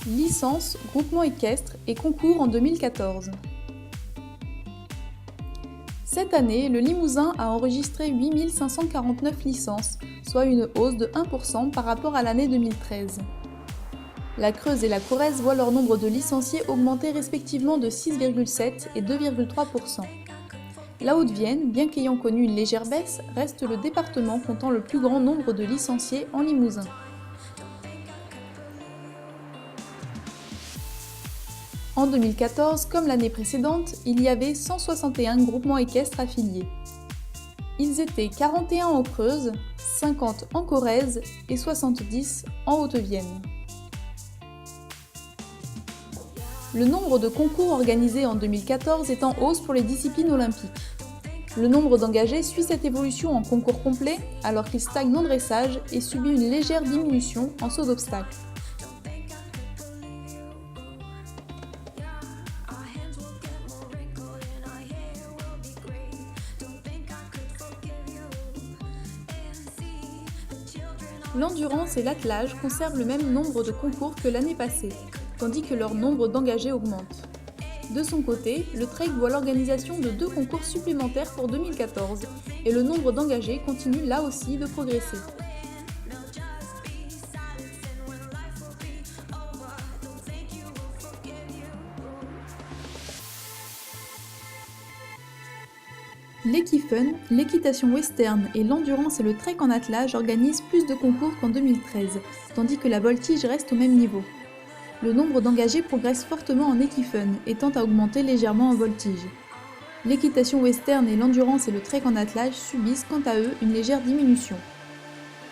Licence, groupement équestre et concours en 2014. Cette année, le Limousin a enregistré 8 549 licences, soit une hausse de 1% par rapport à l'année 2013. La Creuse et la Corrèze voient leur nombre de licenciés augmenter respectivement de 6,7 et 2,3%. La Haute-Vienne, bien qu'ayant connu une légère baisse, reste le département comptant le plus grand nombre de licenciés en Limousin. En 2014, comme l'année précédente, il y avait 161 groupements équestres affiliés. Ils étaient 41 en Creuse, 50 en Corrèze et 70 en Haute-Vienne. Le nombre de concours organisés en 2014 est en hausse pour les disciplines olympiques. Le nombre d'engagés suit cette évolution en concours complet, alors qu'il stagne en dressage et subit une légère diminution en saut d'obstacle. L'endurance et l'attelage conservent le même nombre de concours que l'année passée, tandis que leur nombre d'engagés augmente. De son côté, le trek voit l'organisation de 2 concours supplémentaires pour 2014, et le nombre d'engagés continue là aussi de progresser. L'Equifun, l'équitation western et l'endurance et le trek en attelage organisent plus de concours qu'en 2013, tandis que la voltige reste au même niveau. Le nombre d'engagés progresse fortement en Equifun et tend à augmenter légèrement en voltige. L'équitation western et l'endurance et le trek en attelage subissent quant à eux une légère diminution.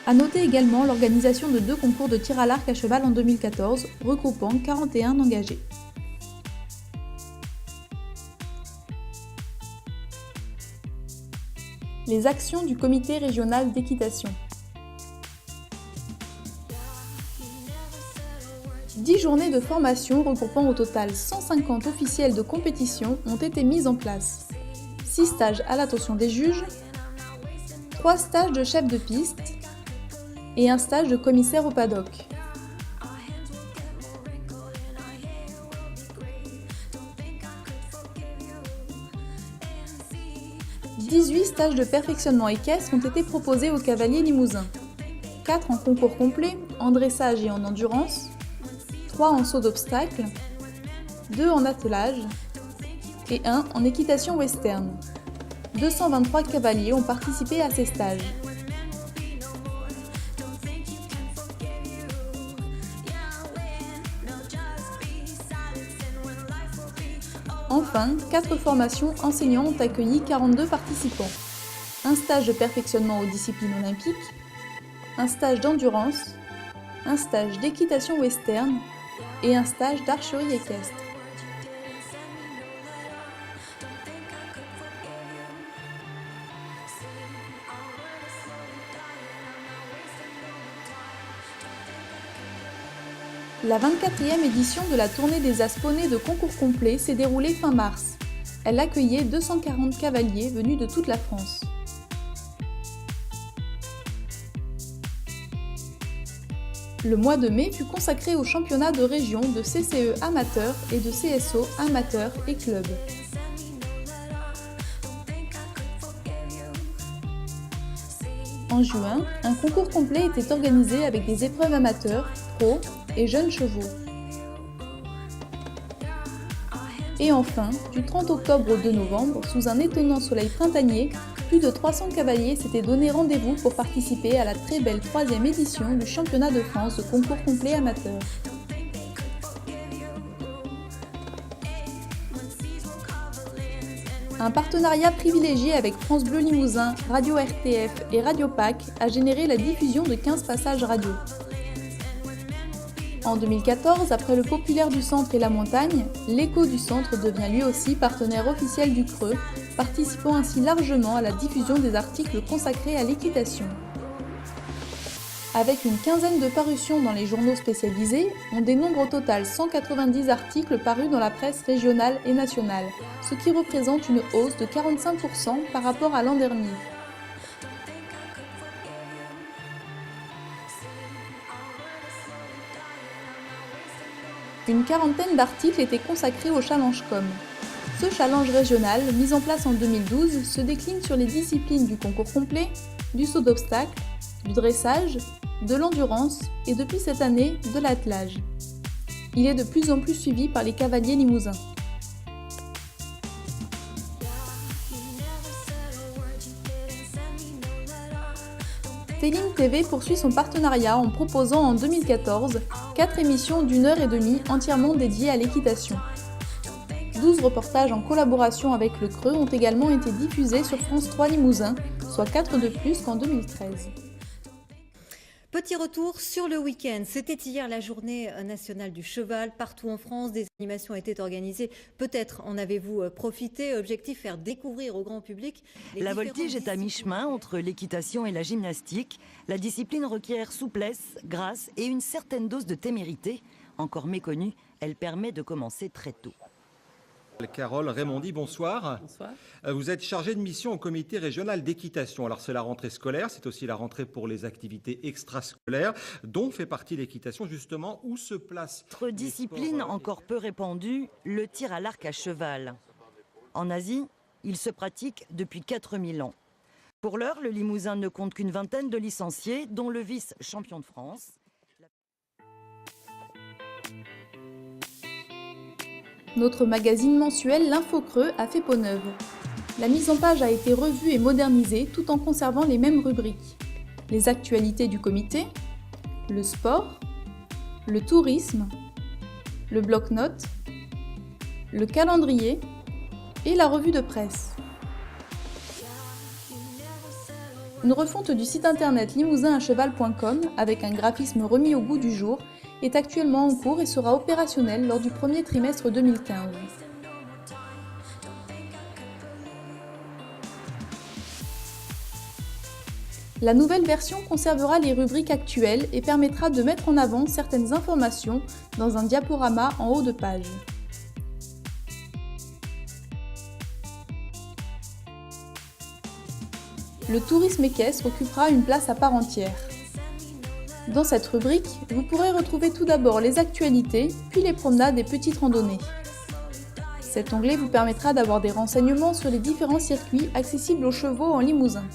À noter également l'organisation de 2 concours de tir à l'arc à cheval en 2014, regroupant 41 engagés. Les actions du comité régional d'équitation. 10 journées de formation regroupant au total 150 officiels de compétition ont été mises en place. 6 stages à l'attention des juges, 3 stages de chef de piste et un stage de commissaire au paddock. « 18 stages de perfectionnement équestre ont été proposés aux cavaliers limousins. 4 en concours complet, en dressage et en endurance, 3 en saut d'obstacle, 2 en attelage et 1 en équitation western. 223 cavaliers ont participé à ces stages. Enfin, 4 formations enseignants ont accueilli 42 participants. Un stage de perfectionnement aux disciplines olympiques, un stage d'endurance, un stage d'équitation western et un stage d'archerie équestre. La 24e édition de la tournée des As poneys de concours complet s'est déroulée fin mars. Elle accueillait 240 cavaliers venus de toute la France. Le mois de mai fut consacré aux championnats de région de CCE amateur et de CSO amateur et club. En juin, un concours complet était organisé avec des épreuves amateurs, pro et jeunes chevaux. Et enfin, du 30 octobre au 2 novembre, sous un étonnant soleil printanier, plus de 300 cavaliers s'étaient donné rendez-vous pour participer à la très belle 3e édition du championnat de France de concours complet amateur. Un partenariat privilégié avec France Bleu Limousin, Radio RTF et Radio PAC a généré la diffusion de 15 passages radio. En 2014, après le Populaire du Centre et la Montagne, l'Écho du Centre devient lui aussi partenaire officiel du Creux, participant ainsi largement à la diffusion des articles consacrés à l'équitation. Avec une quinzaine de parutions dans les journaux spécialisés, on dénombre au total 190 articles parus dans la presse régionale et nationale, ce qui représente une hausse de 45% par rapport à l'an dernier. Une quarantaine d'articles étaient consacrés au Challenge Com. Ce challenge régional, mis en place en 2012, se décline sur les disciplines du concours complet, du saut d'obstacles, du dressage, de l'endurance et depuis cette année, de l'attelage. Il est de plus en plus suivi par les cavaliers limousins. Télim TV poursuit son partenariat en proposant en 2014 4 émissions d'1h30 entièrement dédiées à l'équitation. 12 reportages en collaboration avec le Creux ont également été diffusés sur France 3 Limousin, soit 4 de plus qu'en 2013. Petit retour sur le week-end. C'était hier la journée nationale du cheval. Partout en France, des animations étaient organisées. Peut-être en avez-vous profité. Objectif, faire découvrir au grand public. La voltige est à mi-chemin entre l'équitation et la gymnastique. La discipline requiert souplesse, grâce et une certaine dose de témérité. Encore méconnue, elle permet de commencer très tôt. Carole Raymondi, bonsoir. Bonsoir. Vous êtes chargée de mission au comité régional d'équitation. Alors c'est la rentrée scolaire, c'est aussi la rentrée pour les activités extrascolaires, dont fait partie l'équitation justement. Où se place Autre discipline encore peu répandue, le tir à l'arc à cheval. En Asie, il se pratique depuis 4000 ans. Pour l'heure, le Limousin ne compte qu'une vingtaine de licenciés, dont le vice-champion de France. Notre magazine mensuel L'Info Creux a fait peau neuve. La mise en page a été revue et modernisée tout en conservant les mêmes rubriques. Les actualités du comité, le sport, le tourisme, le bloc-notes, le calendrier et la revue de presse. Une refonte du site internet limousinuncheval.com avec un graphisme remis au goût du jour est actuellement en cours et sera opérationnel lors du premier trimestre 2015. La nouvelle version conservera les rubriques actuelles et permettra de mettre en avant certaines informations dans un diaporama en haut de page. Le tourisme équestre occupera une place à part entière. Dans cette rubrique, vous pourrez retrouver tout d'abord les actualités, puis les promenades et petites randonnées. Cet onglet vous permettra d'avoir des renseignements sur les différents circuits accessibles aux chevaux en Limousin.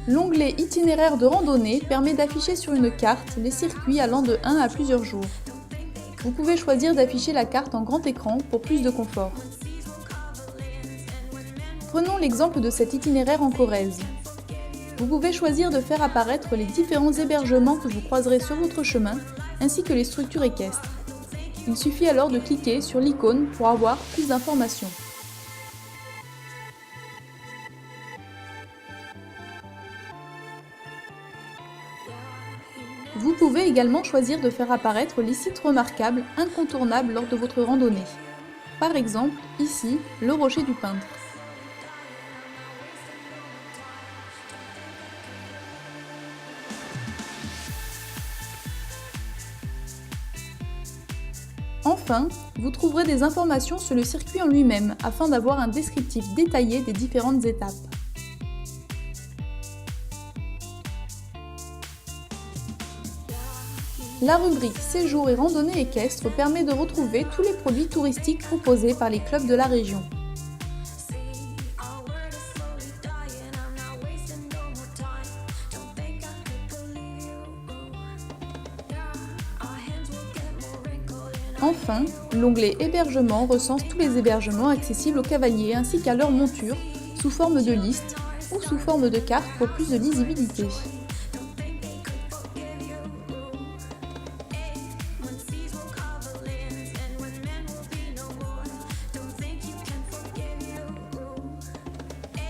L'onglet Itinéraire de randonnée permet d'afficher sur une carte les circuits allant de 1 à plusieurs jours. Vous pouvez choisir d'afficher la carte en grand écran pour plus de confort. Prenons l'exemple de cet itinéraire en Corrèze. Vous pouvez choisir de faire apparaître les différents hébergements que vous croiserez sur votre chemin, ainsi que les structures équestres. Il suffit alors de cliquer sur l'icône pour avoir plus d'informations. Vous pouvez également choisir de faire apparaître les sites remarquables incontournables lors de votre randonnée. Par exemple, ici, le Rocher du Peintre. Enfin, vous trouverez des informations sur le circuit en lui-même afin d'avoir un descriptif détaillé des différentes étapes. La rubrique Séjours et randonnées équestres permet de retrouver tous les produits touristiques proposés par les clubs de la région. Enfin, l'onglet Hébergement recense tous les hébergements accessibles aux cavaliers ainsi qu'à leur monture, sous forme de liste ou sous forme de carte pour plus de lisibilité.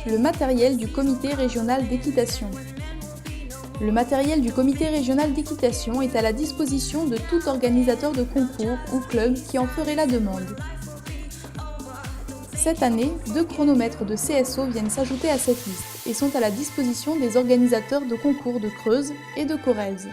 Le matériel du comité régional d'équitation. Le matériel du comité régional d'équitation est à la disposition de tout organisateur de concours ou club qui en ferait la demande. Cette année, 2 chronomètres de CSO viennent s'ajouter à cette liste et sont à la disposition des organisateurs de concours de Creuse et de Corrèze.